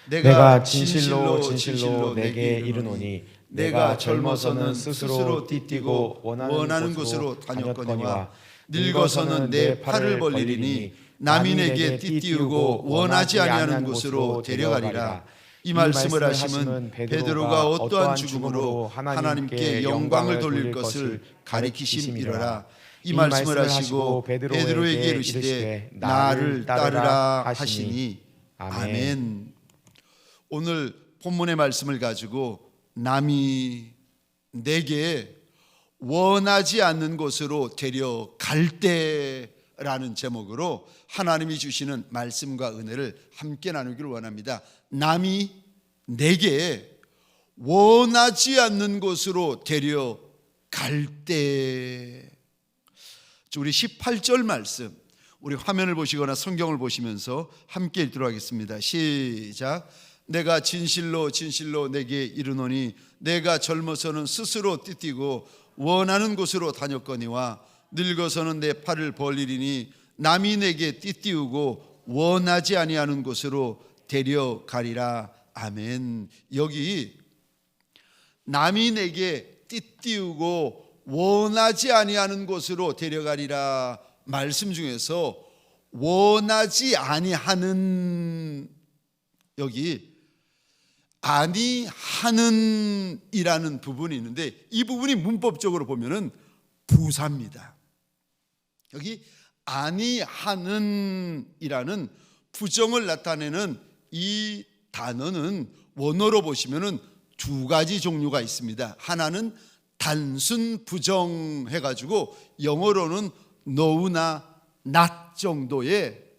내가 진실로 진실로 내게 이르노니 내가 젊어서는 스스로 띠띠고 원하는 곳으로 다녔거니와 늙어서는 내 팔을 벌리리니 남이 내게 띠띠우고 원하지 아니하는 곳으로 데려가리라. 이 말씀을 하심은 베드로가 어떠한 죽음으로 하나님께 영광을 돌릴 것을 가리키심이로라. 이 말씀을 하시고 베드로에게 이르시되 나를 따르라 하시니. 아멘. 오늘 본문의 말씀을 가지고 남이 내게 원하지 않는 곳으로 데려갈 때라는 제목으로 하나님이 주시는 말씀과 은혜를 함께 나누기를 원합니다. 남이 내게 원하지 않는 곳으로 데려갈 때. 우리 18절 말씀, 우리 화면을 보시거나 성경을 보시면서 함께 읽도록 하겠습니다. 시작. 내가 진실로 진실로 내게 이르노니 내가 젊어서는 스스로 띠띠고 원하는 곳으로 다녔거니와 늙어서는 내 팔을 벌리리니 남이 내게 띠띠우고 원하지 아니하는 곳으로 데려가리라. 아멘. 여기 남이 내게 띠띠우고 원하지 아니하는 곳으로 데려가리라 말씀 중에서 원하지 아니하는, 여기 아니하는 이라는 부분이 있는데 이 부분이 문법적으로 보면은 부사입니다. 여기 아니하는 이라는 부정을 나타내는 이 단어는 원어로 보시면은 두 가지 종류가 있습니다. 하나는 단순 부정 해가지고 영어로는 no나 not 정도의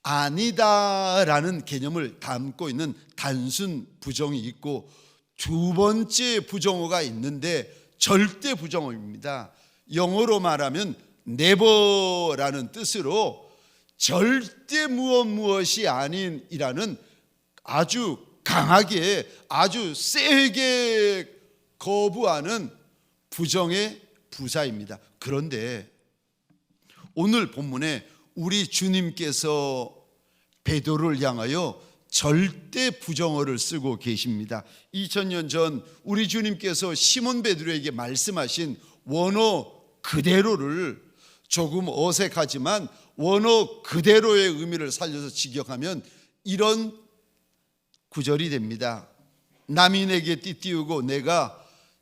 아니다라는 개념을 담고 있는 단순 부정이 있고, 두 번째 부정어가 있는데 절대 부정어입니다. 영어로 말하면 never라는 뜻으로 절대 무엇이 아닌이라는 아주 강하게 아주 세게 거부하는 부정의 부사입니다. 그런데 오늘 본문에 우리 주님께서 베드로를 향하여 절대 부정어를 쓰고 계십니다. 2000년 전 우리 주님께서 시몬 베드로에게 말씀하신 원어 그대로를 조금 어색하지만 원어 그대로의 의미를 살려서 직역하면 이런 구절이 됩니다. 남이 내게 띠띠우고 내가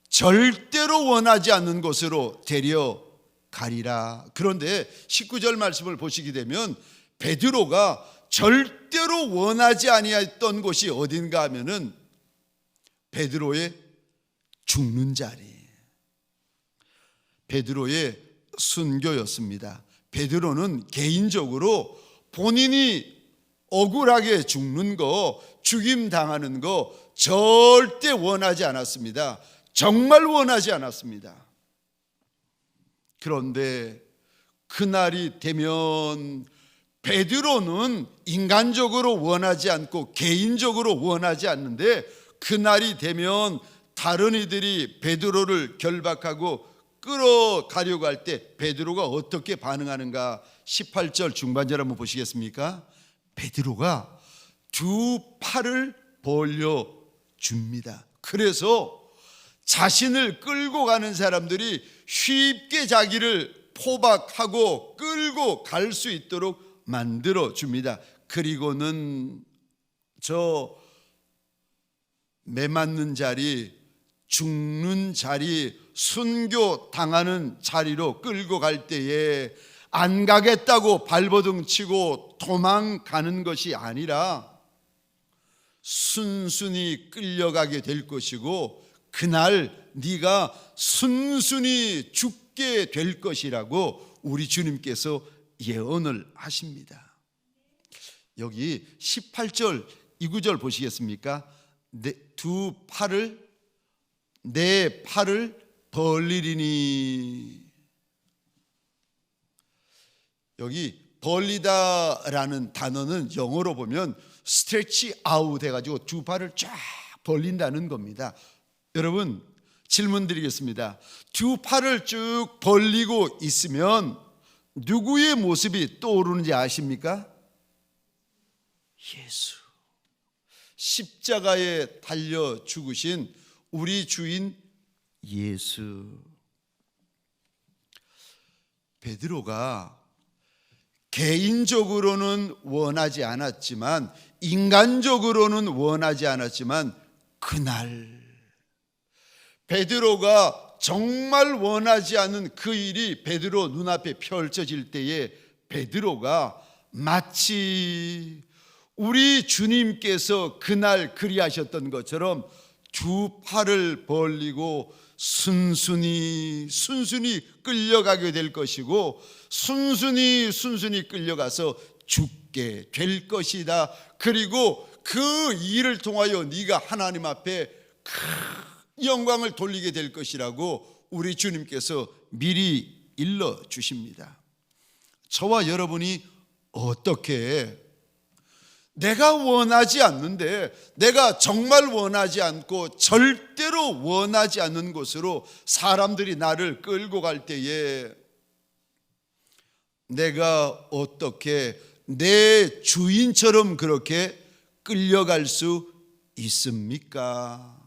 절대로 원하지 않는 곳으로 데려가리라. 그런데 19절 말씀을 보시게 되면 베드로가 절대로 원하지 아니했던 곳이 어딘가 하면은 베드로의 죽는 자리, 베드로의 순교였습니다. 베드로는 개인적으로 본인이 억울하게 죽는 거, 죽임 당하는 거 절대 원하지 않았습니다. 정말 원하지 않았습니다. 그런데 그날이 되면 베드로는 인간적으로 원하지 않고 개인적으로 원하지 않는데, 그날이 되면 다른 이들이 베드로를 결박하고 끌어가려고 할 때 베드로가 어떻게 반응하는가? 18절 중반절 한번 보시겠습니까? 베드로가 두 팔을 벌려 줍니다. 그래서 자신을 끌고 가는 사람들이 쉽게 자기를 포박하고 끌고 갈 수 있도록 만들어 줍니다. 그리고는 저 매맞는 자리, 죽는 자리, 순교 당하는 자리로 끌고 갈 때에 안 가겠다고 발버둥 치고 도망가는 것이 아니라 순순히 끌려가게 될 것이고, 그날 네가 순순히 죽게 될 것이라고 우리 주님께서 예언을 하십니다. 여기 18절 이 구절 보시겠습니까? 내 팔을 벌리리니. 여기 벌리다라는 단어는 영어로 보면 stretch out 해가지고 두 팔을 쫙 벌린다는 겁니다. 여러분 질문 드리겠습니다. 두 팔을 쭉 벌리고 있으면 누구의 모습이 떠오르는지 아십니까? 예수. 십자가에 달려 죽으신 우리 주인 예수. 베드로가 개인적으로는 원하지 않았지만, 인간적으로는 원하지 않았지만, 그날 베드로가 정말 원하지 않은 그 일이 베드로 눈앞에 펼쳐질 때에 베드로가 마치 우리 주님께서 그날 그리하셨던 것처럼 두 팔을 벌리고 순순히 끌려가게 될 것이고, 순순히 끌려가서 죽게 될 것이다. 그리고 그 일을 통하여 네가 하나님 앞에 큰 영광을 돌리게 될 것이라고 우리 주님께서 미리 일러 주십니다. 저와 여러분이 어떻게, 내가 원하지 않는데, 내가 정말 원하지 않고 절대로 원하지 않는 곳으로 사람들이 나를 끌고 갈 때에 내가 어떻게 내 주인처럼 그렇게 끌려갈 수 있습니까?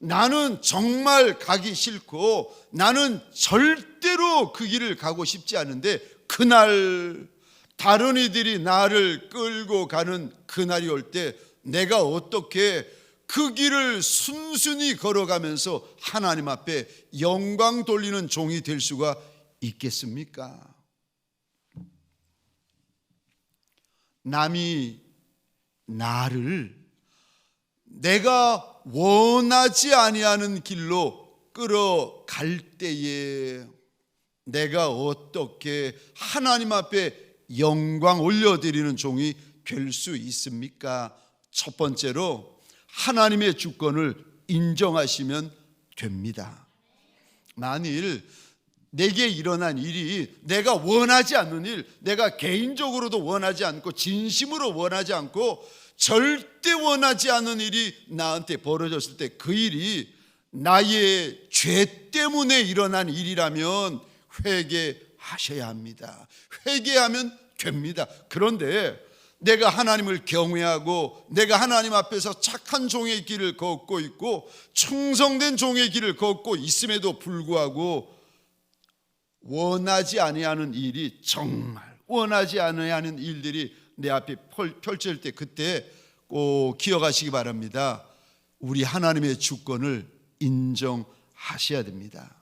나는 정말 가기 싫고 나는 절대로 그 길을 가고 싶지 않은데, 그날 다른 이들이 나를 끌고 가는 그날이 올 때 내가 어떻게 그 길을 순순히 걸어가면서 하나님 앞에 영광 돌리는 종이 될 수가 있겠습니까? 남이 나를 내가 원하지 아니하는 길로 끌어갈 때에 내가 어떻게 하나님 앞에 영광 올려드리는 종이 될 수 있습니까? 첫 번째로 하나님의 주권을 인정하시면 됩니다. 만일 내게 일어난 일이 내가 원하지 않는 일, 내가 개인적으로도 원하지 않고 진심으로 원하지 않고 절대 원하지 않는 일이 나한테 벌어졌을 때, 그 일이 나의 죄 때문에 일어난 일이라면 회개하셔야 합니다. 회개하면 됩니다. 그런데 내가 하나님을 경외하고 내가 하나님 앞에서 착한 종의 길을 걷고 있고 충성된 종의 길을 걷고 있음에도 불구하고 원하지 아니하는 일이, 정말 원하지 아니하는 일들이 내 앞에 펼쳐질 때, 그때 꼭 기억하시기 바랍니다. 우리 하나님의 주권을 인정하셔야 됩니다.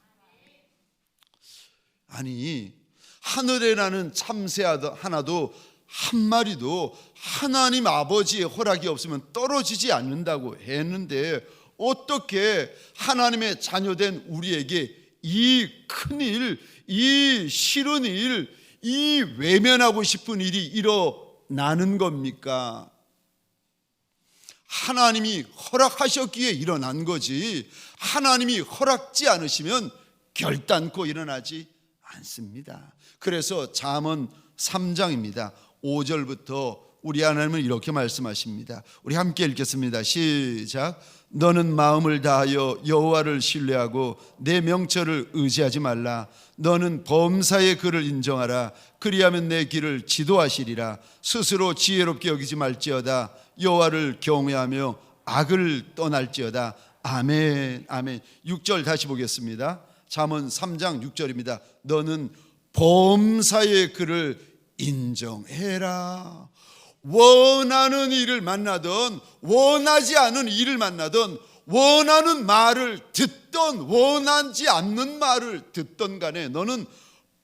아니, 하늘에 나는 참새 하나도 한 마리도 하나님 아버지의 허락이 없으면 떨어지지 않는다고 했는데, 어떻게 하나님의 자녀된 우리에게 이 큰일, 이 싫은 일, 이 외면하고 싶은 일이 일어나는 겁니까? 하나님이 허락하셨기에 일어난 거지, 하나님이 허락지 않으시면 결단코 일어나지 않습니다. 그래서 잠언 3장입니다. 5절부터 우리 하나님은 이렇게 말씀하십니다. 우리 함께 읽겠습니다. 시작. 너는 마음을 다하여 여호와를 신뢰하고 내 명철을 의지하지 말라. 너는 범사의 그를 인정하라. 그리하면 내 길을 지도하시리라. 스스로 지혜롭게 여기지 말지어다. 여호와를 경외하며 악을 떠날지어다. 아멘. 아멘. 6절 다시 보겠습니다. 잠언 3장 6절입니다. 너는 범사의 그를 인정해라. 원하는 일을 만나든 원하지 않은 일을 만나든 원하는 말을 듣던 원하지 않는 말을 듣던 간에 너는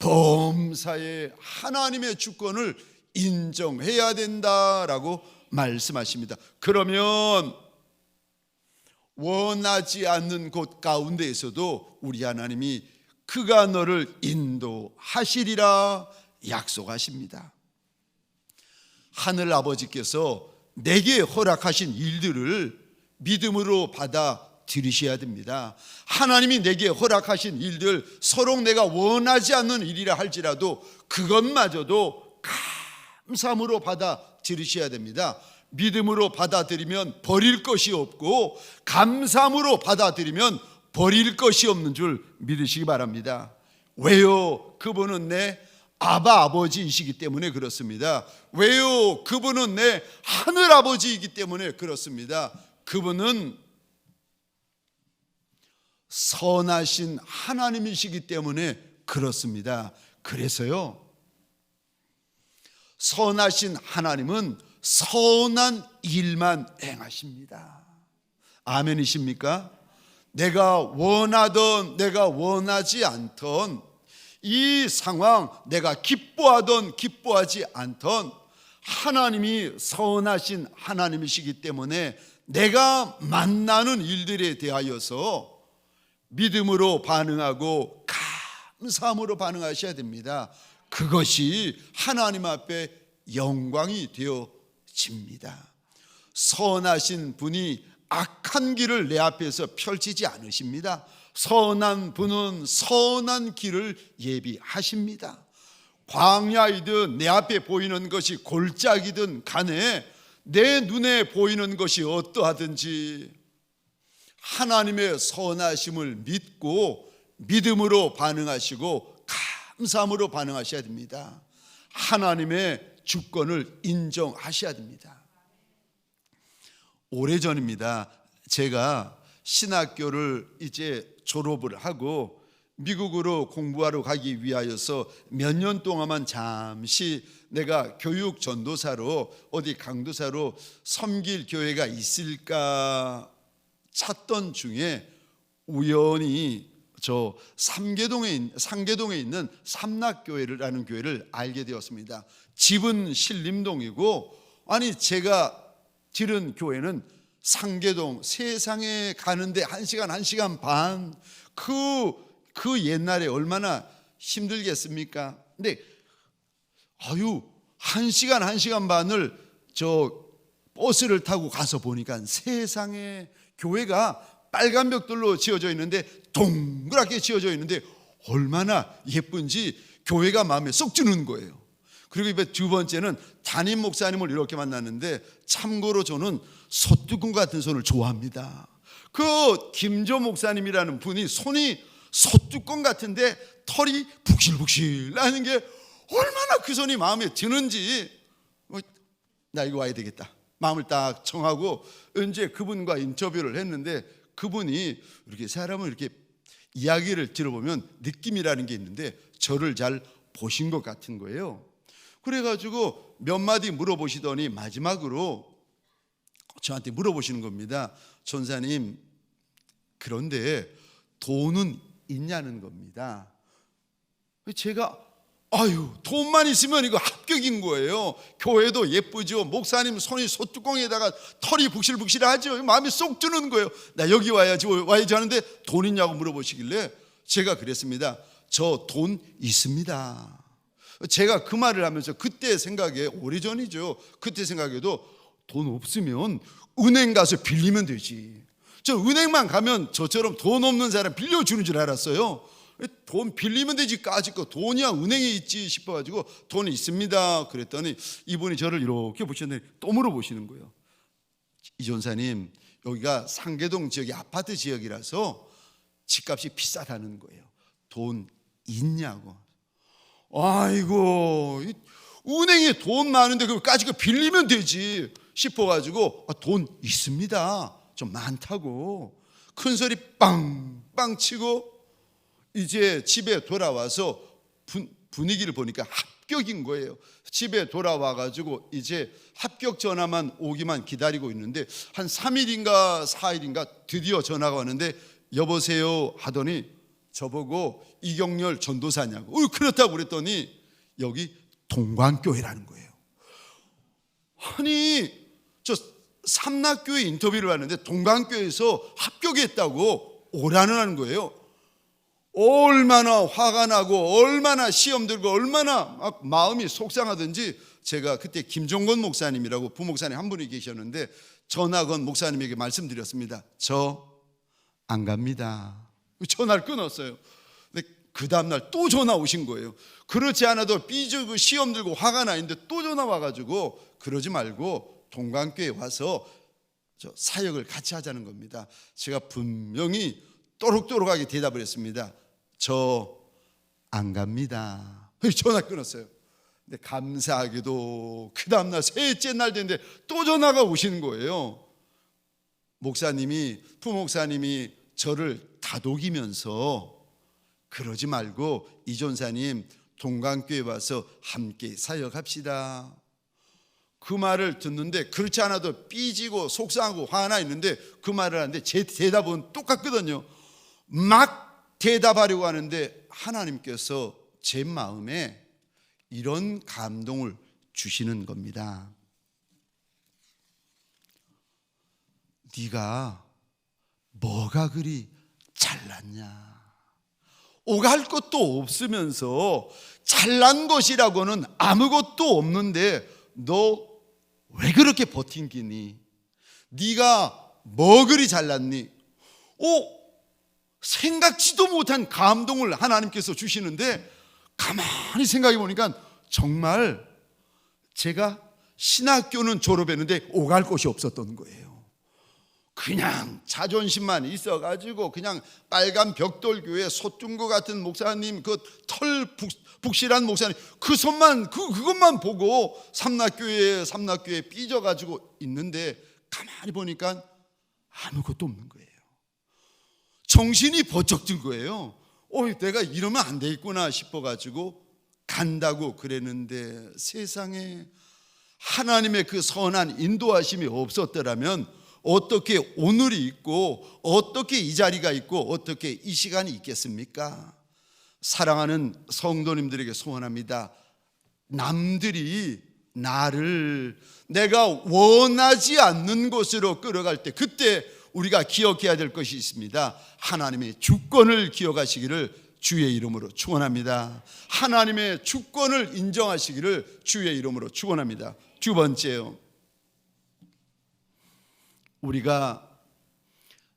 범사의 하나님의 주권을 인정해야 된다라고 말씀하십니다. 그러면 원하지 않는 곳 가운데에서도 우리 하나님이 그가 너를 인도하시리라 약속하십니다. 하늘 아버지께서 내게 허락하신 일들을 믿음으로 받아들이셔야 됩니다. 하나님이 내게 허락하신 일들, 서로 내가 원하지 않는 일이라 할지라도 그것마저도 감사함으로 받아들이셔야 됩니다. 믿음으로 받아들이면 버릴 것이 없고 감사함으로 받아들이면 버릴 것이 없는 줄 믿으시기 바랍니다. 왜요? 그분은 내 아바 아버지이시기 때문에 그렇습니다. 왜요? 그분은 내 하늘 아버지이기 때문에 그렇습니다. 그분은 선하신 하나님이시기 때문에 그렇습니다. 그래서요, 선하신 하나님은 선한 일만 행하십니다. 아멘이십니까? 내가 원하던 내가 원하지 않던 이 상황, 내가 기뻐하던 기뻐하지 않던 하나님이 선하신 하나님이시기 때문에 내가 만나는 일들에 대하여서 믿음으로 반응하고 감사함으로 반응하셔야 됩니다. 그것이 하나님 앞에 영광이 되어집니다. 선하신 분이 악한 길을 내 앞에서 펼치지 않으십니다. 선한 분은 선한 길을 예비하십니다. 광야이든 내 앞에 보이는 것이 골짜기든 간에 내 눈에 보이는 것이 어떠하든지 하나님의 선하심을 믿고 믿음으로 반응하시고 감사함으로 반응하셔야 됩니다. 하나님의 주권을 인정하셔야 됩니다. 오래전입니다. 제가 신학교를 이제 졸업을 하고 미국으로 공부하러 가기 위하여서 몇 년 동안만 잠시 내가 교육 전도사로 어디 강도사로 섬길 교회가 있을까 찾던 중에 우연히 저 상계동에 있는 삼락교회라는 교회를 알게 되었습니다. 집은 신림동이고, 아니 제가 들은 교회는 상계동, 세상에 가는데 1시간 반, 그 옛날에 얼마나 힘들겠습니까? 근데 1시간 반을 저 버스를 타고 가서 보니까 세상에 교회가 빨간 벽돌로 지어져 있는데, 동그랗게 지어져 있는데 얼마나 예쁜지 교회가 마음에 쏙 드는 거예요. 그리고 두 번째는 담임 목사님을 이렇게 만났는데, 참고로 저는 소뚜껑 같은 손을 좋아합니다. 그 김조 목사님이라는 분이 손이 소뚜껑 같은데 털이 북실북실 나는 게 얼마나 그 손이 마음에 드는지, 나 이거 와야 되겠다 마음을 딱 정하고 이제 그분과 인터뷰를 했는데, 그분이 이렇게 사람을 이렇게 이야기를 들어보면 느낌이라는 게 있는데 저를 잘 보신 것 같은 거예요. 그래가지고 몇 마디 물어보시더니 마지막으로 저한테 물어보시는 겁니다. 전사님, 그런데 돈은 있냐는 겁니다. 제가 돈만 있으면 이거 합격인 거예요. 교회도 예쁘죠. 목사님 손이 소뚜껑에다가 털이 북실북실하죠. 마음이 쏙 드는 거예요. 나 여기 와야지 하는데 돈 있냐고 물어보시길래 제가 그랬습니다. 저 돈 있습니다. 제가 그 말을 하면서 그때 생각에, 오래전이죠, 그때 생각에도 돈 없으면 은행 가서 빌리면 되지. 저 은행만 가면 저처럼 돈 없는 사람 빌려주는 줄 알았어요. 돈 빌리면 되지, 까짓 거 돈이야 은행에 있지 싶어가지고 돈 있습니다 그랬더니 이분이 저를 이렇게 보셨는데 또 물어보시는 거예요. 이 전사님, 여기가 상계동 지역이 아파트 지역이라서 집값이 비싸다는 거예요. 돈 있냐고. 아이고, 은행에 돈 많은데 그걸 까짓 거 빌리면 되지 싶어가지고 돈 있습니다, 좀 많다고 큰 소리 빵빵 치고 이제 집에 돌아와서 분위기를 보니까 합격인 거예요. 집에 돌아와가지고 이제 합격 전화만 오기만 기다리고 있는데 한 3일인가 4일인가 드디어 전화가 왔는데 여보세요 하더니 저보고 이경렬 전도사냐고. 그렇다고 그랬더니 여기 동관교회라는 거예요. 아니 저 삼락교회 인터뷰를 하는데 동관교회에서 합격했다고 오라는 거예요. 얼마나 화가 나고 얼마나 시험 들고 얼마나 마음이 속상하든지, 제가 그때 김종건 목사님이라고 부목사님 한 분이 계셨는데 전화 건 목사님에게 말씀드렸습니다. 저 안 갑니다. 전화를 끊었어요. 근데 그 다음날 또 전화 오신 거예요. 그렇지 않아도 삐지고 시험 들고 화가 나 있는데 또 전화 와가지고 그러지 말고 동관교회 와서 저 사역을 같이 하자는 겁니다. 제가 분명히 또록또록하게 대답을 했습니다. 저 안 갑니다. 전화 끊었어요. 근데 감사하게도 그 다음날 셋째 날 됐는데 또 전화가 오시는 거예요. 부목사님이 저를 다독이면서 그러지 말고 이전사님 동강교회 와서 함께 사역합시다. 그 말을 듣는데 그렇지 않아도 삐지고 속상하고 화나 있는데 그 말을 하는데 제 대답은 똑같거든요. 막 대답하려고 하는데 하나님께서 제 마음에 이런 감동을 주시는 겁니다. 네가 뭐가 그리 잘났냐? 오갈 것도 없으면서 잘난 것이라고는 아무것도 없는데 너 왜 그렇게 버틴기니? 네가 뭐 그리 잘났니? 생각지도 못한 감동을 하나님께서 주시는데 가만히 생각해 보니까 정말 제가 신학교는 졸업했는데 오갈 곳이 없었던 거예요. 그냥 자존심만 있어가지고 그냥 빨간 벽돌교회 소중고 같은 목사님, 그 털 북실한 목사님 그 손만 그것만 보고 삼락교회에 삐져가지고 있는데 가만히 보니까 아무것도 없는 거예요. 정신이 번쩍 든 거예요. 내가 이러면 안 되겠구나 싶어가지고 간다고 그랬는데 세상에 하나님의 그 선한 인도하심이 없었더라면 어떻게 오늘이 있고 어떻게 이 자리가 있고 어떻게 이 시간이 있겠습니까? 사랑하는 성도님들에게 소원합니다. 남들이 나를 내가 원하지 않는 곳으로 끌어갈 때 그때 우리가 기억해야 될 것이 있습니다. 하나님의 주권을 기억하시기를 주의 이름으로 축원합니다. 하나님의 주권을 인정하시기를 주의 이름으로 축원합니다. 두 번째요, 우리가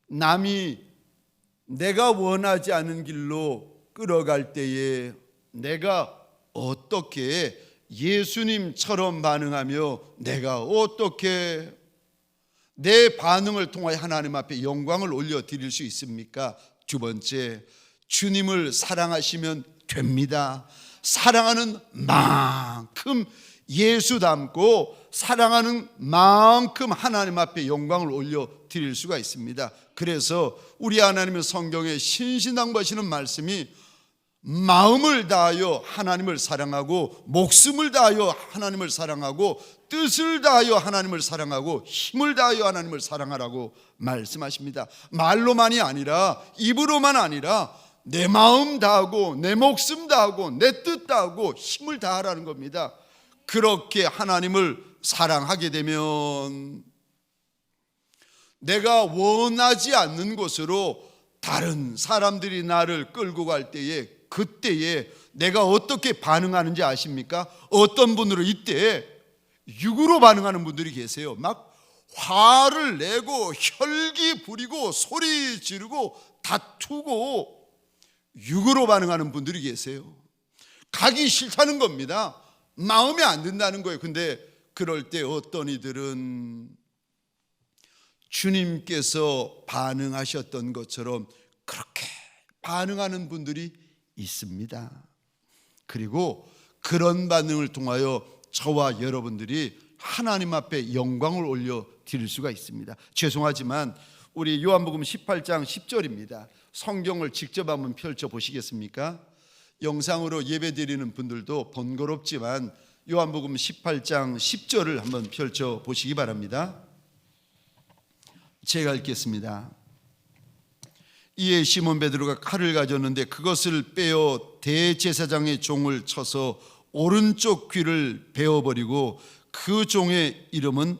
남이 내가 원하지 않은 길로 끌어갈 때에 내가 어떻게 예수님처럼 반응하며 내가 어떻게 내 반응을 통하여 하나님 앞에 영광을 올려드릴 수 있습니까? 두 번째, 주님을 사랑하시면 됩니다. 사랑하는 만큼 예수 닮고 사랑하는 만큼 하나님 앞에 영광을 올려드릴 수가 있습니다. 그래서 우리 하나님의 성경에 신신당부하시는 말씀이 마음을 다하여 하나님을 사랑하고 목숨을 다하여 하나님을 사랑하고 뜻을 다하여 하나님을 사랑하고 힘을 다하여 하나님을 사랑하라고 말씀하십니다. 말로만이 아니라 입으로만 아니라 내 마음 다하고 내 목숨 다하고 내 뜻 다하고 힘을 다하라는 겁니다. 그렇게 하나님을 사랑하게 되면 내가 원하지 않는 곳으로 다른 사람들이 나를 끌고 갈 때에 그때에 내가 어떻게 반응하는지 아십니까? 어떤 분들은 이때 육으로 반응하는 분들이 계세요. 막 화를 내고 혈기 부리고 소리 지르고 다투고 육으로 반응하는 분들이 계세요. 가기 싫다는 겁니다. 마음에 안 든다는 거예요. 근데 그럴 때 어떤 이들은 주님께서 반응하셨던 것처럼 그렇게 반응하는 분들이 있습니다. 그리고 그런 반응을 통하여 저와 여러분들이 하나님 앞에 영광을 올려 드릴 수가 있습니다. 죄송하지만 우리 요한복음 18장 10절입니다. 성경을 직접 한번 펼쳐 보시겠습니까? 영상으로 예배 드리는 분들도 번거롭지만 요한복음 18장 10절을 한번 펼쳐 보시기 바랍니다. 제가 읽겠습니다. 이에 시몬 베드로가 칼을 가졌는데 그것을 빼어 대제사장의 종을 쳐서 오른쪽 귀를 베어버리고 그 종의 이름은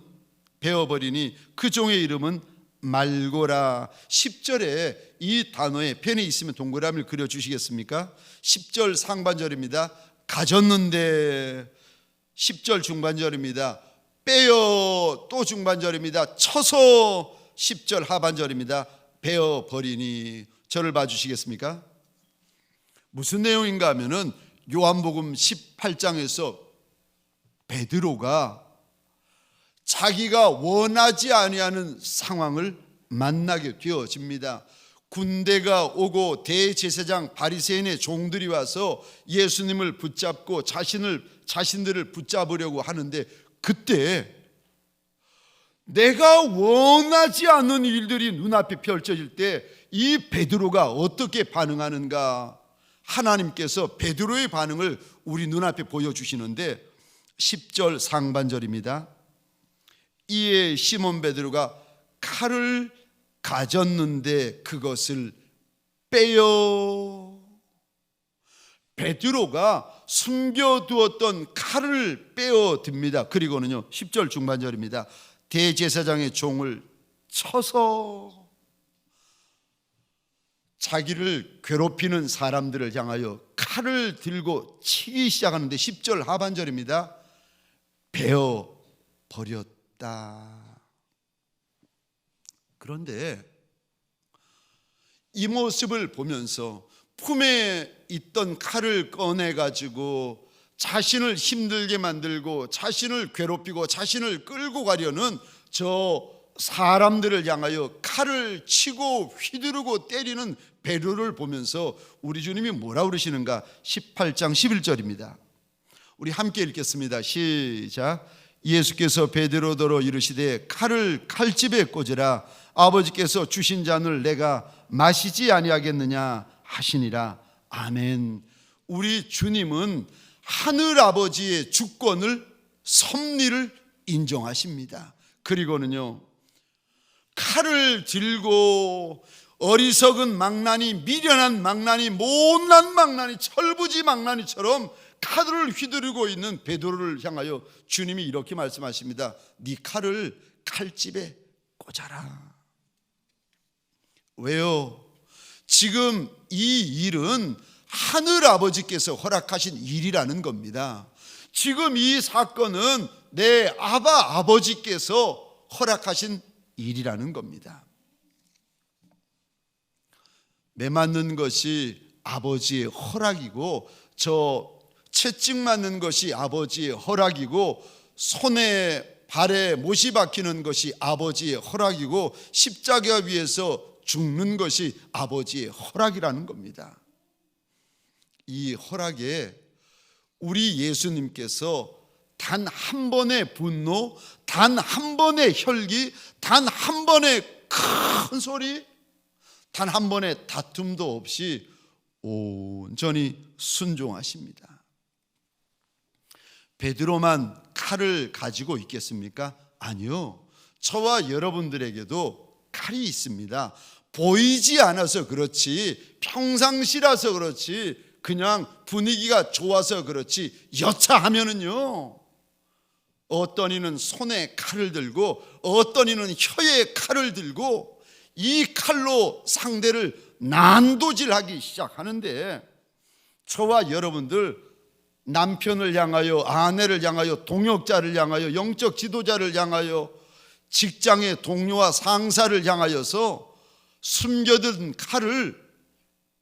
베어버리니 그 종의 이름은 말고라. 10절에 이 단어에 펜이 있으면 동그라미를 그려주시겠습니까? 10절 상반절입니다. 가졌는데 10절 중반절입니다. 빼어 또 중반절입니다. 쳐서 10절 하반절입니다. 베어버리니. 저를 봐주시겠습니까? 무슨 내용인가 하면은 요한복음 18장에서 베드로가 자기가 원하지 아니하는 상황을 만나게 되어집니다. 군대가 오고 대제사장 바리새인의 종들이 와서 예수님을 붙잡고 자신들을 붙잡으려고 하는데, 그때 내가 원하지 않는 일들이 눈앞에 펼쳐질 때 이 베드로가 어떻게 반응하는가, 하나님께서 베드로의 반응을 우리 눈앞에 보여주시는데 10절 상반절입니다. 이에 시몬 베드로가 칼을 가졌는데 그것을 빼어, 베드로가 숨겨두었던 칼을 빼어 듭니다. 그리고는요 10절 중반절입니다. 대제사장의 종을 쳐서, 자기를 괴롭히는 사람들을 향하여 칼을 들고 치기 시작하는데 10절 하반절입니다. 베어 버렸다. 그런데 이 모습을 보면서 품에 있던 칼을 꺼내가지고 자신을 힘들게 만들고 자신을 괴롭히고 자신을 끌고 가려는 저 사람들을 향하여 칼을 치고 휘두르고 때리는 베드로를 보면서 우리 주님이 뭐라 그러시는가? 18장 11절입니다. 우리 함께 읽겠습니다. 시작. 예수께서 베드로더러 이르시되 칼을 칼집에 꽂으라. 아버지께서 주신 잔을 내가 마시지 아니하겠느냐 하시니라. 아멘. 우리 주님은 하늘 아버지의 주권을, 섭리를 인정하십니다. 그리고는요 칼을 들고 어리석은 망나니, 미련한 망나니, 못난 망나니, 철부지 망나니처럼 칼을 휘두르고 있는 베드로를 향하여 주님이 이렇게 말씀하십니다. 네 칼을 칼집에 꽂아라. 왜요? 지금 이 일은 하늘 아버지께서 허락하신 일이라는 겁니다. 지금 이 사건은 내 아버지께서 허락하신 일이라는 겁니다. 매 맞는 것이 아버지의 허락이고, 저 채찍 맞는 것이 아버지의 허락이고, 손에 발에 못이 박히는 것이 아버지의 허락이고, 십자가 위에서 죽는 것이 아버지의 허락이라는 겁니다. 이 허락에 우리 예수님께서 단 한 번의 분노, 단 한 번의 혈기, 단 한 번의 큰 소리, 단 한 번의 다툼도 없이 온전히 순종하십니다. 베드로만 칼을 가지고 있겠습니까? 아니요. 저와 여러분들에게도 칼이 있습니다. 보이지 않아서 그렇지, 평상시라서 그렇지, 그냥 분위기가 좋아서 그렇지, 여차하면은요 어떤 이는 손에 칼을 들고 어떤 이는 혀에 칼을 들고 이 칼로 상대를 난도질하기 시작하는데, 저와 여러분들 남편을 향하여, 아내를 향하여, 동역자를 향하여, 영적 지도자를 향하여, 직장의 동료와 상사를 향하여서 숨겨둔 칼을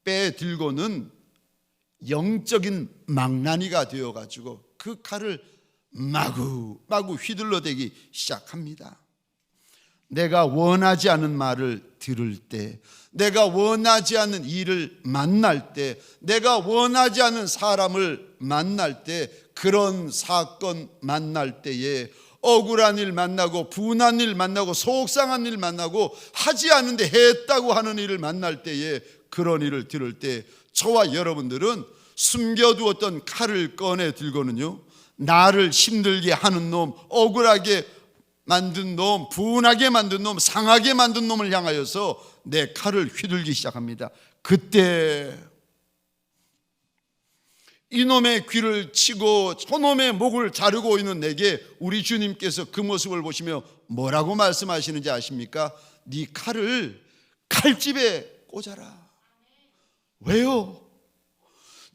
빼들고는 영적인 망나니가 되어가지고 그 칼을 마구 휘둘러대기 시작합니다. 내가 원하지 않은 말을 들을 때, 내가 원하지 않는 일을 만날 때, 내가 원하지 않은 사람을 만날 때, 그런 사건 만날 때에 억울한 일 만나고 분한 일 만나고 속상한 일 만나고 하지 않은데 했다고 하는 일을 만날 때에, 그런 일을 들을 때 저와 여러분들은 숨겨두었던 칼을 꺼내 들고는요 나를 힘들게 하는 놈, 억울하게 만든 놈, 분하게 만든 놈, 상하게 만든 놈을 향하여서 내 칼을 휘둘기 시작합니다. 그때 이놈의 귀를 치고 저놈의 목을 자르고 있는 내게 우리 주님께서 그 모습을 보시며 뭐라고 말씀하시는지 아십니까? 네 칼을 칼집에 꽂아라. 왜요?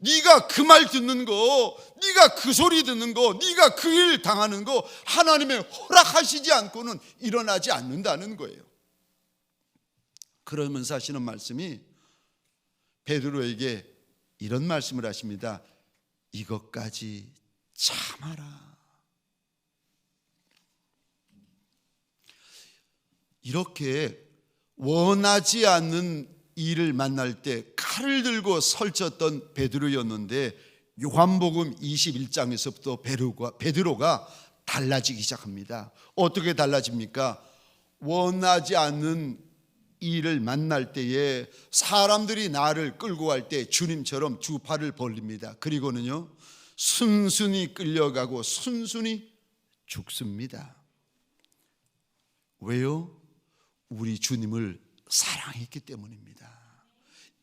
네가 그 말 듣는 거, 네가 그 소리 듣는 거, 네가 그 일 당하는 거 하나님의 허락하시지 않고는 일어나지 않는다는 거예요. 그러면서 하시는 말씀이 베드로에게 이런 말씀을 하십니다. 이것까지 참아라. 이렇게 원하지 않는 이를 만날 때 칼을 들고 설쳤던 베드로였는데 요한복음 21장에서부터 베드로가 달라지기 시작합니다. 어떻게 달라집니까? 원하지 않는 일을 만날 때에 사람들이 나를 끌고 갈 때 주님처럼 두 팔을 벌립니다. 그리고는요, 순순히 끌려가고 순순히 죽습니다. 왜요? 우리 주님을 사랑했기 때문입니다.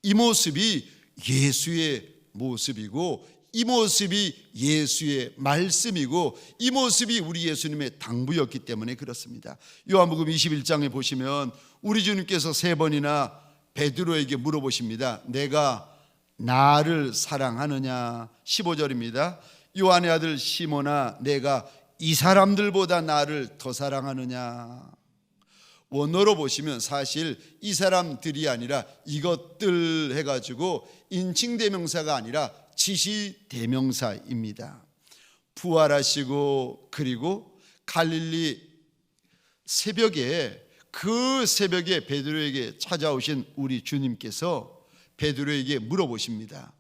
이 모습이 예수의 모습이고, 이 모습이 예수의 말씀이고, 이 모습이 우리 예수님의 당부였기 때문에 그렇습니다. 요한복음 21장에 보시면 우리 주님께서 3번이나 베드로에게 물어보십니다. 내가 나를 사랑하느냐? 15절입니다. 요한의 아들 시몬아, 내가 이 사람들보다 나를 더 사랑하느냐? 원어로 보시면 사실 이 사람들이 아니라 이것들 해가지고 인칭대명사가 아니라 지시대명사입니다. 부활하시고 그리고 갈릴리 새벽에, 그 새벽에 베드로에게 찾아오신 우리 주님께서 베드로에게 물어보십니다.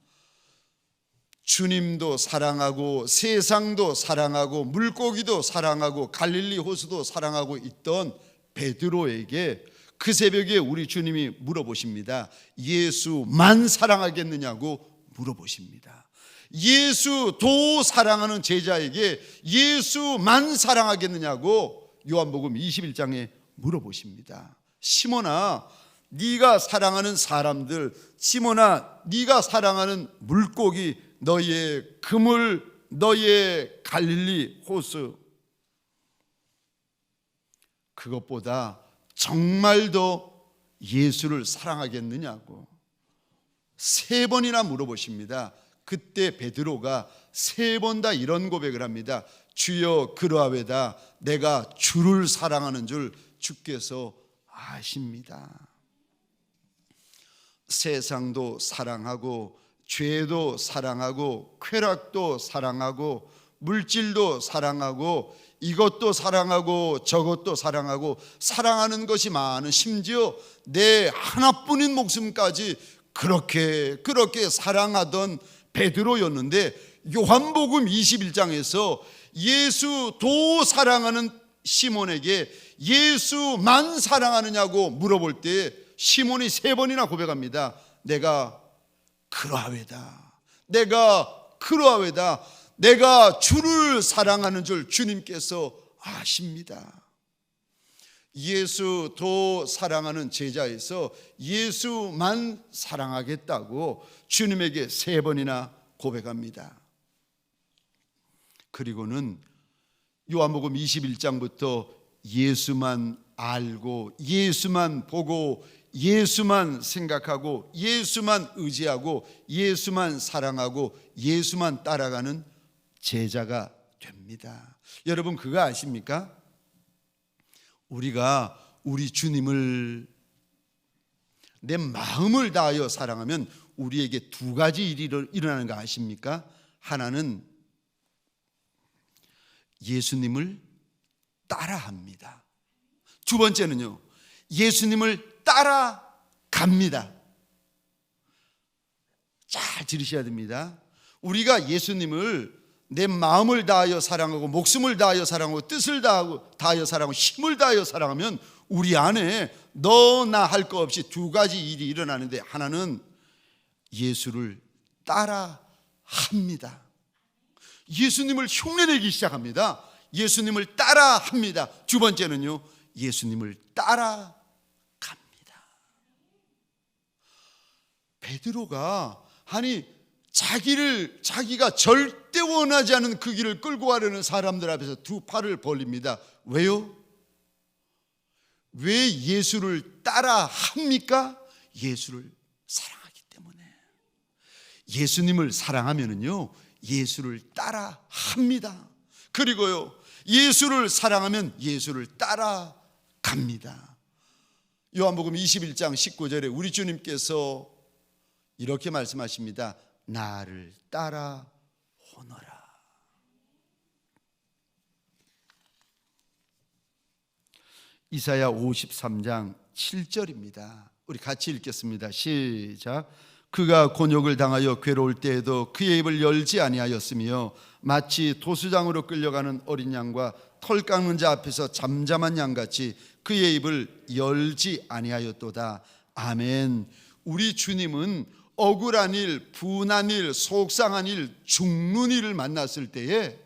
주님도 사랑하고 세상도 사랑하고 물고기도 사랑하고 갈릴리 호수도 사랑하고 있던 베드로에게 그 새벽에 우리 주님이 물어보십니다. 예수만 사랑하겠느냐고 물어보십니다. 예수도 사랑하는 제자에게 예수만 사랑하겠느냐고 요한복음 21장에 물어보십니다. 시몬아, 네가 사랑하는 사람들, 시몬아, 네가 사랑하는 물고기, 너의 그물, 너의 갈릴리 호수, 그것보다 정말 더 예수를 사랑하겠느냐고 3번이나 물어보십니다. 그때 베드로가 3번 다 이런 고백을 합니다. 주여 그러하외다. 내가 주를 사랑하는 줄 주께서 아십니다. 세상도 사랑하고 죄도 사랑하고 쾌락도 사랑하고 물질도 사랑하고 이것도 사랑하고 저것도 사랑하고 사랑하는 것이 많은, 심지어 내 하나뿐인 목숨까지 그렇게 사랑하던 베드로였는데 요한복음 21장에서 예수도 사랑하는 시몬에게 예수만 사랑하느냐고 물어볼 때 시몬이 3번이나 고백합니다. 내가 그러하외다. 내가 그러하외다. 내가 주를 사랑하는 줄 주님께서 아십니다. 예수도 사랑하는 제자에서 예수만 사랑하겠다고 주님에게 3번이나 고백합니다. 그리고는 요한복음 21장부터 예수만 알고 예수만 보고 예수만 생각하고 예수만 의지하고 예수만 사랑하고 예수만 따라가는 제자가 됩니다. 여러분 그거 아십니까? 우리가 우리 주님을 내 마음을 다하여 사랑하면 우리에게 2가지 일이 일어나는 거 아십니까? 하나는 예수님을 따라합니다. 2번째는요, 예수님을 따라갑니다. 잘 들으셔야 됩니다. 우리가 예수님을 내 마음을 다하여 사랑하고 목숨을 다하여 사랑하고 뜻을 다하여 사랑하고 힘을 다하여 사랑하면 우리 안에 너나 할 거 없이 2가지 일이 일어나는데, 하나는 예수를 따라합니다. 예수님을 흉내내기 시작합니다. 예수님을 따라합니다. 2번째는요, 예수님을 따라갑니다. 베드로가 자기가 절대 원하지 않은 그 길을 끌고 가려는 사람들 앞에서 2 팔을 벌립니다. 왜요? 왜 예수를 따라합니까? 예수를 사랑하기 때문에. 예수님을 사랑하면은요, 예수를 따라합니다. 그리고요, 예수를 사랑하면 예수를 따라갑니다. 요한복음 21장 19절에 우리 주님께서 이렇게 말씀하십니다. 나를 따라오너라. 이사야 53장 7절입니다. 우리 같이 읽겠습니다. 시작. 그가 곤욕을 당하여 괴로울 때에도 그의 입을 열지 아니하였으며 마치 도수장으로 끌려가는 어린 양과 털 깎는 자 앞에서 잠잠한 양같이 그의 입을 열지 아니하였도다. 아멘. 우리 주님은 억울한 일, 분한 일, 속상한 일, 죽는 일을 만났을 때에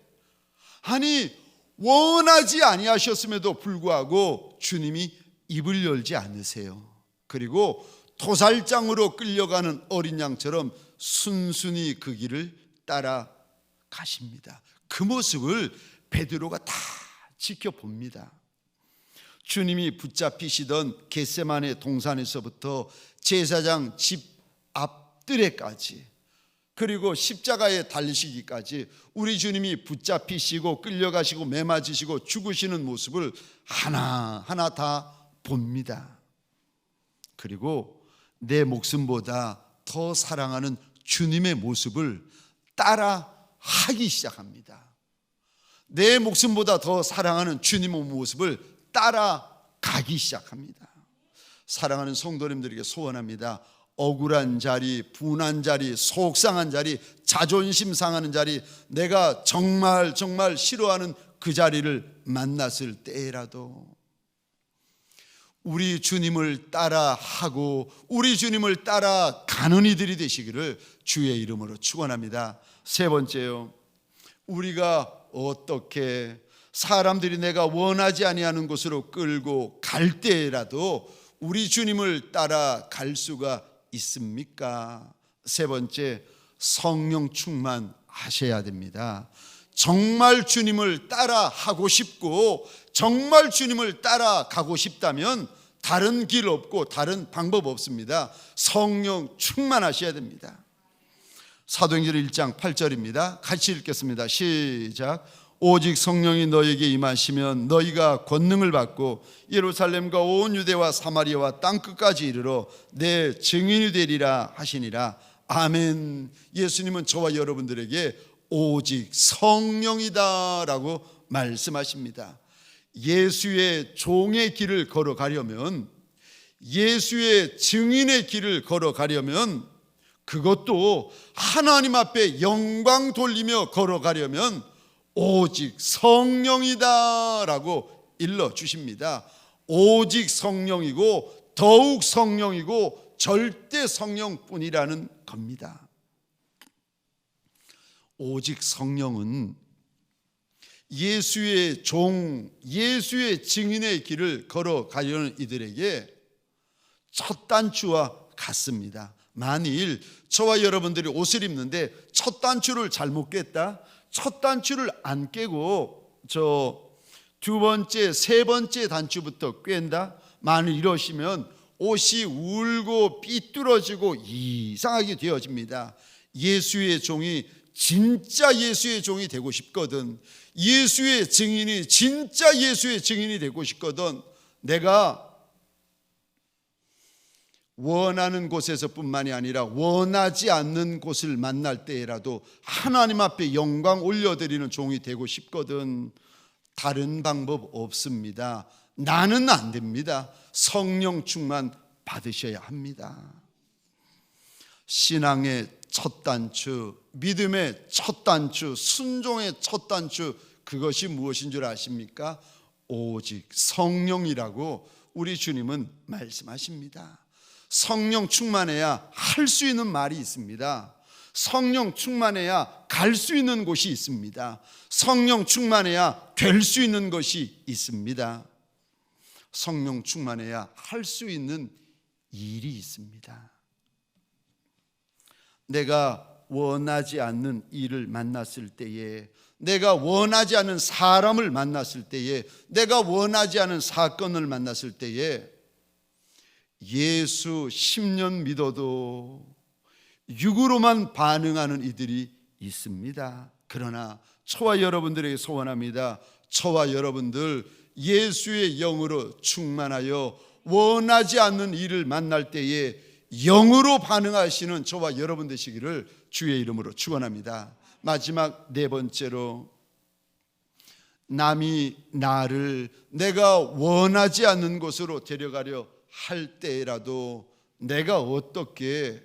아니 원하지 아니하셨음에도 불구하고 주님이 입을 열지 않으세요. 그리고 도살장으로 끌려가는 어린 양처럼 순순히 그 길을 따라가십니다. 그 모습을 베드로가 다 지켜봅니다. 주님이 붙잡히시던 겟세마네 동산에서부터 제사장 집 앞뜰에까지 그리고 십자가에 달리시기까지 우리 주님이 붙잡히시고 끌려가시고 매맞으시고 죽으시는 모습을 하나하나 다 봅니다. 그리고 내 목숨보다 더 사랑하는 주님의 모습을 따라하기 시작합니다. 내 목숨보다 더 사랑하는 주님의 모습을 따라가기 시작합니다. 사랑하는 성도님들에게 소원합니다. 억울한 자리, 분한 자리, 속상한 자리, 자존심 상하는 자리, 내가 정말 싫어하는 그 자리를 만났을 때라도 우리 주님을 따라하고 우리 주님을 따라가는 이들이 되시기를 주의 이름으로 축원합니다. 세 번째요, 우리가 어떻게 사람들이 내가 원하지 아니하는 곳으로 끌고 갈 때라도 우리 주님을 따라갈 수가 있습니까? 세 번째, 성령 충만하셔야 됩니다. 정말 주님을 따라하고 싶고 정말 주님을 따라가고 싶다면 다른 길 없고 다른 방법 없습니다. 성령 충만하셔야 됩니다. 사도행전 1장 8절입니다. 같이 읽겠습니다. 시작. 오직 성령이 너에게 임하시면 너희가 권능을 받고 예루살렘과 온 유대와 사마리아와 땅끝까지 이르러 내 증인이 되리라 하시니라. 아멘. 예수님은 저와 여러분들에게 오직 성령이다 라고 말씀하십니다. 예수의 종의 길을 걸어가려면, 예수의 증인의 길을 걸어가려면, 그것도 하나님 앞에 영광 돌리며 걸어가려면 오직 성령이다 라고 일러주십니다. 오직 성령이고 더욱 성령이고 절대 성령뿐이라는 겁니다. 오직 성령은 예수의 종, 예수의 증인의 길을 걸어가려는 이들에게 첫 단추와 같습니다. 만일 저와 여러분들이 옷을 입는데 첫 단추를 잘못 깼다, 첫 단추를 안 깨고 저 두 번째, 세 번째 단추부터 꿰다, 만일 이러시면 옷이 울고 삐뚤어지고 이상하게 되어집니다. 예수의 종이 진짜 예수의 종이 되고 싶거든, 예수의 증인이 진짜 예수의 증인이 되고 싶거든, 내가 원하는 곳에서뿐만이 아니라 원하지 않는 곳을 만날 때라도 하나님 앞에 영광 올려드리는 종이 되고 싶거든, 다른 방법 없습니다. 나는 안 됩니다. 성령 충만 받으셔야 합니다. 신앙의 첫 단추, 믿음의 첫 단추, 순종의 첫 단추, 그것이 무엇인 줄 아십니까? 오직 성령이라고 우리 주님은 말씀하십니다. 성령 충만해야 할 수 있는 말이 있습니다. 성령 충만해야 갈 수 있는 곳이 있습니다. 성령 충만해야 될 수 있는 것이 있습니다. 성령 충만해야 할 수 있는 일이 있습니다. 내가 원하지 않는 일을 만났을 때에, 내가 원하지 않은 사람을 만났을 때에, 내가 원하지 않은 사건을 만났을 때에 예수 10년 믿어도 육으로만 반응하는 이들이 있습니다. 그러나 저와 여러분들에게 소원합니다. 저와 여러분들 예수의 영으로 충만하여 원하지 않는 일을 만날 때에 영으로 반응하시는 저와 여러분 되시기를 주의 이름으로 축원합니다. 마지막 네 번째로, 남이 나를 내가 원하지 않는 곳으로 데려가려 할 때라도 내가 어떻게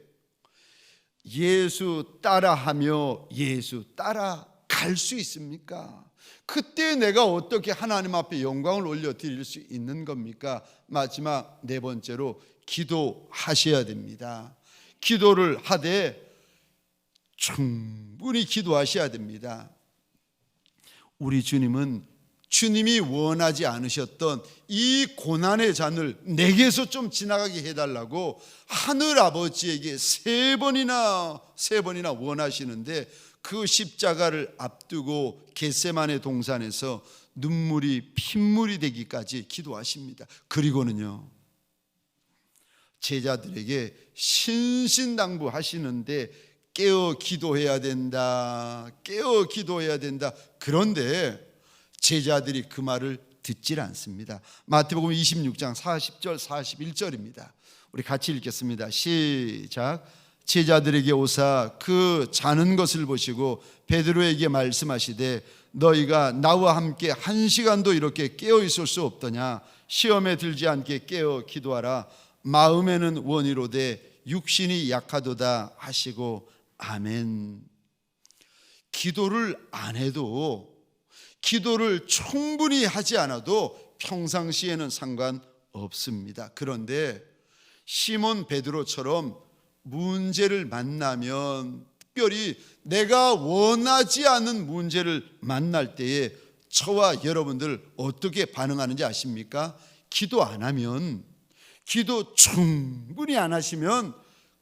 예수 따라하며 예수 따라갈 수 있습니까? 그때 내가 어떻게 하나님 앞에 영광을 올려드릴 수 있는 겁니까? 마지막 네 번째로 기도하셔야 됩니다. 기도를 하되 충분히 기도하셔야 됩니다. 우리 주님은 주님이 원하지 않으셨던 이 고난의 잔을 내게서 좀 지나가게 해달라고 하늘 아버지에게 세 번이나 원하시는데, 그 십자가를 앞두고 겟세마네 동산에서 눈물이 핏물이 되기까지 기도하십니다. 그리고는요, 제자들에게 신신당부하시는데 깨어 기도해야 된다, 깨어 기도해야 된다. 그런데 제자들이 그 말을 듣질 않습니다. 마태복음 26장 40절 41절입니다. 우리 같이 읽겠습니다. 시작. 제자들에게 오사 그 자는 것을 보시고 베드로에게 말씀하시되 너희가 나와 함께 1시간도 이렇게 깨어 있을 수 없더냐? 시험에 들지 않게 깨어 기도하라. 마음에는 원이로되 육신이 약하도다 하시고 아멘. 기도를 안 해도, 기도를 충분히 하지 않아도 평상시에는 상관없습니다. 그런데 시몬 베드로처럼 문제를 만나면, 특별히 내가 원하지 않는 문제를 만날 때에 저와 여러분들 어떻게 반응하는지 아십니까? 기도 안 하면, 기도 충분히 안 하시면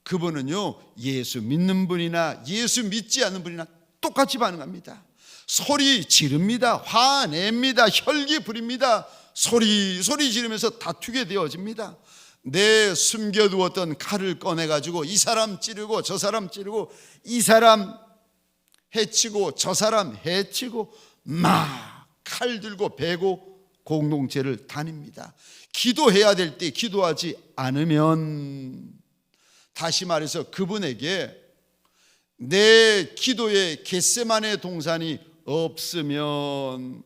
그분은요, 예수 믿는 분이나 예수 믿지 않는 분이나 똑같이 반응합니다. 소리 지릅니다. 화냅니다. 혈기 부립니다. 소리 지르면서 다투게 되어집니다. 내 숨겨두었던 칼을 꺼내가지고 이 사람 찌르고 저 사람 찌르고, 이 사람 해치고 저 사람 해치고, 막 칼 들고 베고 공동체를 다닙니다. 기도해야 될 때 기도하지 않으면, 다시 말해서 그분에게 내 기도의 겟세마네 동산이 없으면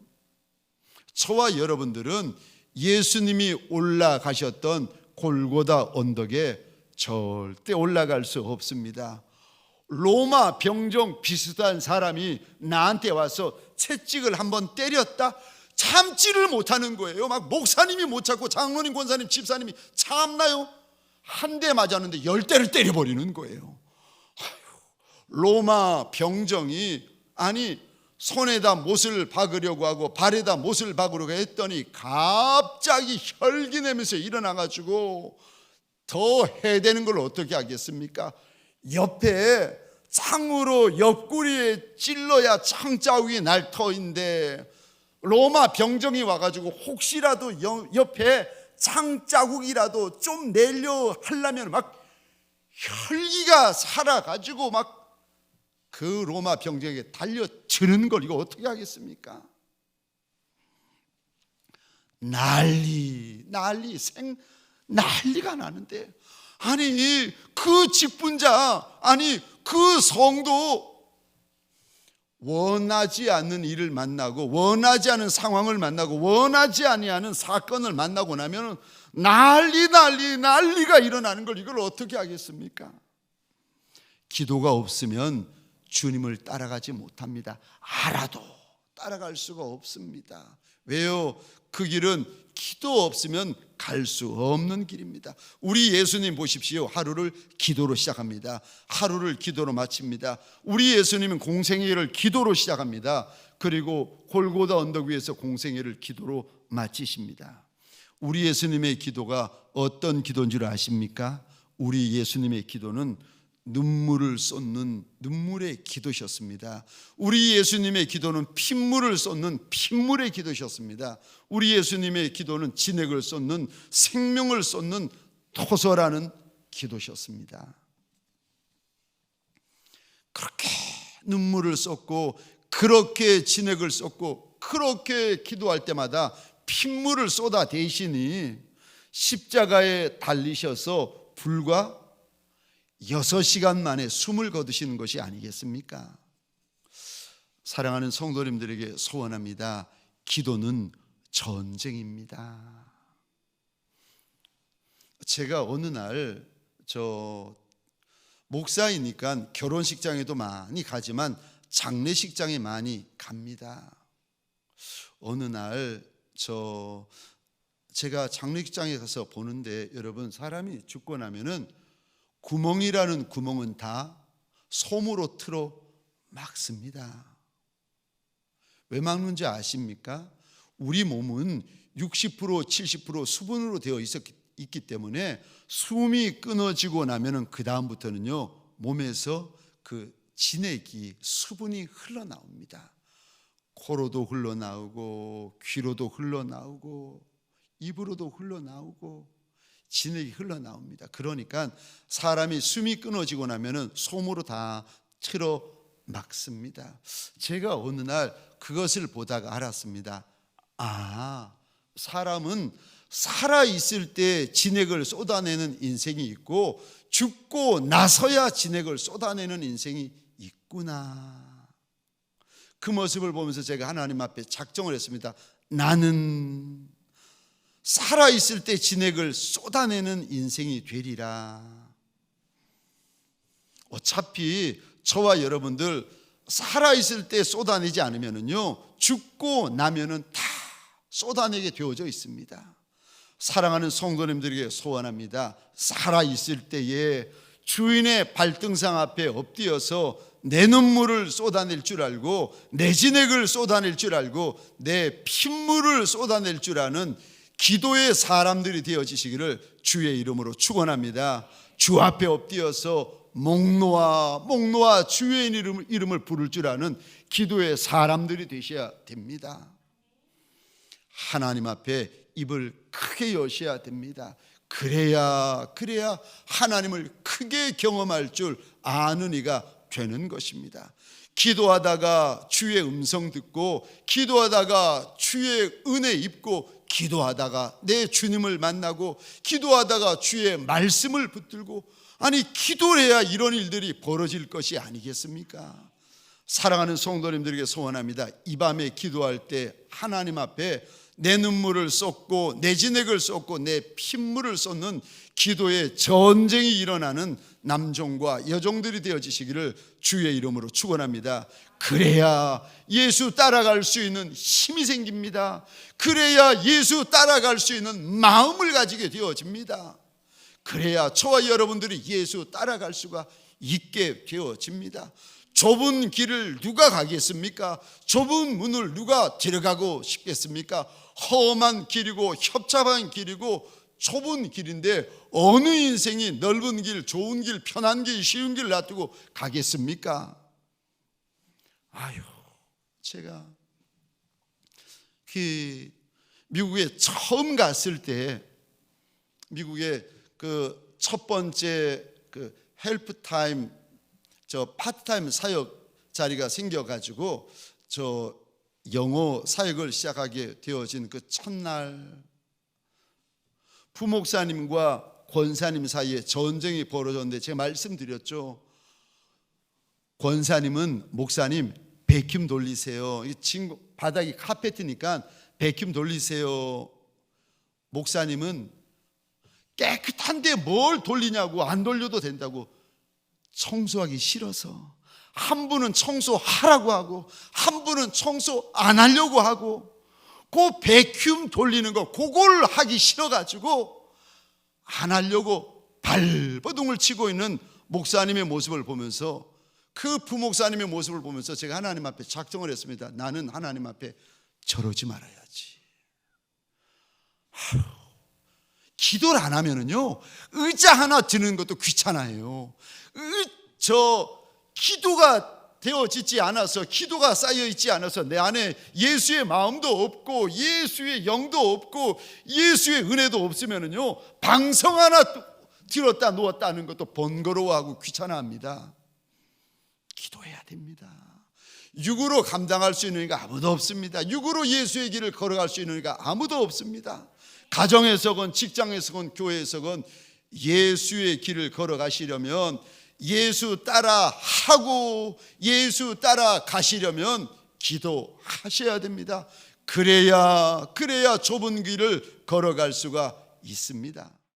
저와 여러분들은 예수님이 올라가셨던 골고다 언덕에 절대 올라갈 수 없습니다. 로마 병정 비슷한 사람이 나한테 와서 채찍을 한번 때렸다? 참지를 못하는 거예요. 막 목사님이 못 참고 장로님, 권사님, 집사님이 참나요? 한 대 맞았는데 10대를 때려버리는 거예요. 로마 병정이, 아니 손에다 못을 박으려고 하고 발에다 못을 박으려고 했더니 갑자기 혈기 내면서 일어나가지고 더 해대는 걸 어떻게 하겠습니까? 옆에 창으로 옆구리에 찔러야 창자국이 날 터인데, 로마 병정이 와가지고 혹시라도 옆에 창자국이라도 좀 내려 하려면 막 혈기가 살아가지고 막 그 로마 병정에게 달려드는 걸 이거 어떻게 하겠습니까? 난리가 나는데, 아니 그 직분자, 아니 그 성도 원하지 않는 일을 만나고, 원하지 않은 상황을 만나고, 원하지 아니하는 사건을 만나고 나면 난리가 일어나는 걸 이걸 어떻게 하겠습니까? 기도가 없으면 주님을 따라가지 못합니다. 알아도 따라갈 수가 없습니다. 왜요? 그 길은 기도 없으면 갈 수 없는 길입니다. 우리 예수님 보십시오. 하루를 기도로 시작합니다. 하루를 기도로 마칩니다. 우리 예수님은 공생애를 기도로 시작합니다. 그리고 골고다 언덕 위에서 공생애를 기도로 마치십니다. 우리 예수님의 기도가 어떤 기도인 줄 아십니까? 우리 예수님의 기도는 눈물을 쏟는 눈물의 기도셨습니다. 우리 예수님의 기도는 핏물을 쏟는 핏물의 기도셨습니다. 우리 예수님의 기도는 진액을 쏟는, 생명을 쏟는 토설하는 기도셨습니다. 그렇게 눈물을 쏟고, 그렇게 진액을 쏟고, 그렇게 기도할 때마다 핏물을 쏟아대시니 십자가에 달리셔서 불과 6시간 만에 숨을 거두시는 것이 아니겠습니까? 사랑하는 성도님들에게 소원합니다. 기도는 전쟁입니다. 제가 어느 날 저 목사이니까 결혼식장에도 많이 가지만 장례식장에 많이 갑니다. 어느 날 제가 장례식장에 가서 보는데 여러분, 사람이 죽고 나면은 구멍이라는 구멍은 다 솜으로 틀어 막습니다. 왜 막는지 아십니까? 우리 몸은 60% 70% 수분으로 되어 있기 때문에 숨이 끊어지고 나면은 그 다음부터는요, 몸에서 그 진액이, 수분이 흘러나옵니다. 코로도 흘러나오고 귀로도 흘러나오고 입으로도 흘러나오고 진액이 흘러나옵니다. 그러니까 사람이 숨이 끊어지고 나면은 솜으로 다 틀어 막습니다. 제가 어느 날 그것을 보다가 알았습니다. 사람은 살아있을 때 진액을 쏟아내는 인생이 있고 죽고 나서야 진액을 쏟아내는 인생이 있구나. 그 모습을 보면서 제가 하나님 앞에 작정을 했습니다. 나는 살아있을 때 진액을 쏟아내는 인생이 되리라. 어차피 저와 여러분들 살아있을 때 쏟아내지 않으면요, 죽고 나면은 다 쏟아내게 되어져 있습니다. 사랑하는 성도님들에게 소원합니다. 살아있을 때에 주인의 발등상 앞에 엎드려서 내 눈물을 쏟아낼 줄 알고, 내 진액을 쏟아낼 줄 알고, 내 핏물을 쏟아낼 줄 아는 기도의 사람들이 되어지시기를 주의 이름으로 축원합니다. 주 앞에 엎드려서 목 놓아 주의 이름을 부를 줄 아는 기도의 사람들이 되셔야 됩니다. 하나님 앞에 입을 크게 여셔야 됩니다. 그래야 하나님을 크게 경험할 줄 아는 이가 되는 것입니다. 기도하다가 주의 음성 듣고, 기도하다가 주의 은혜 입고, 기도하다가 내 주님을 만나고, 기도하다가 주의 말씀을 붙들고, 기도를 해야 이런 일들이 벌어질 것이 아니겠습니까? 사랑하는 성도님들에게 소원합니다. 이 밤에 기도할 때 하나님 앞에 내 눈물을 쏟고, 내 진액을 쏟고, 내 핏물을 쏟는 기도의 전쟁이 일어나는 남종과 여종들이 되어지시기를 주의 이름으로 축원합니다. 그래야 예수 따라갈 수 있는 힘이 생깁니다. 그래야 예수 따라갈 수 있는 마음을 가지게 되어집니다. 그래야 저와 여러분들이 예수 따라갈 수가 있게 되어집니다. 좁은 길을 누가 가겠습니까? 좁은 문을 누가 들어가고 싶겠습니까? 험한 길이고 협잡한 길이고 좁은 길인데 어느 인생이 넓은 길, 좋은 길, 편한 길, 쉬운 길 놔두고 가겠습니까? 제가 미국에 처음 갔을 때, 미국에 그 첫 번째 그 헬프타임, 파트타임 사역 자리가 생겨가지고 영어 사역을 시작하게 되어진 그 첫날, 부목사님과 권사님 사이에 전쟁이 벌어졌는데 제가 말씀드렸죠. 권사님은 목사님 베큐um 돌리세요. 바닥이 카페트니까 베큐um 돌리세요. 목사님은 깨끗한데 뭘 돌리냐고, 안 돌려도 된다고, 청소하기 싫어서. 한 분은 청소하라고 하고 한 분은 청소 안 하려고 하고, 그 베큐um 돌리는 거 그걸 하기 싫어가지고 안 하려고 발버둥을 치고 있는 목사님의 모습을 보면서, 그 부목사님의 모습을 보면서 제가 하나님 앞에 작정을 했습니다. 나는 하나님 앞에 저러지 말아야지. 기도를 안 하면은요, 의자 하나 드는 것도 귀찮아요. 기도가 되어지지 않아서, 기도가 쌓여있지 않아서 내 안에 예수의 마음도 없고 예수의 영도 없고 예수의 은혜도 없으면은요, 방성 하나 들었다 놓았다 하는 것도 번거로워하고 귀찮아합니다. 기도해야 됩니다. 육으로 감당할 수 있는 이가 아무도 없습니다. 육으로 예수의 길을 걸어갈 수 있는 이가 아무도 없습니다. 가정에서건 직장에서건 교회에서건 예수의 길을 걸어가시려면, 예수 따라 하고 예수 따라 가시려면 기도하셔야 됩니다. 그래야 좁은 길을 걸어갈 수가 있습니다.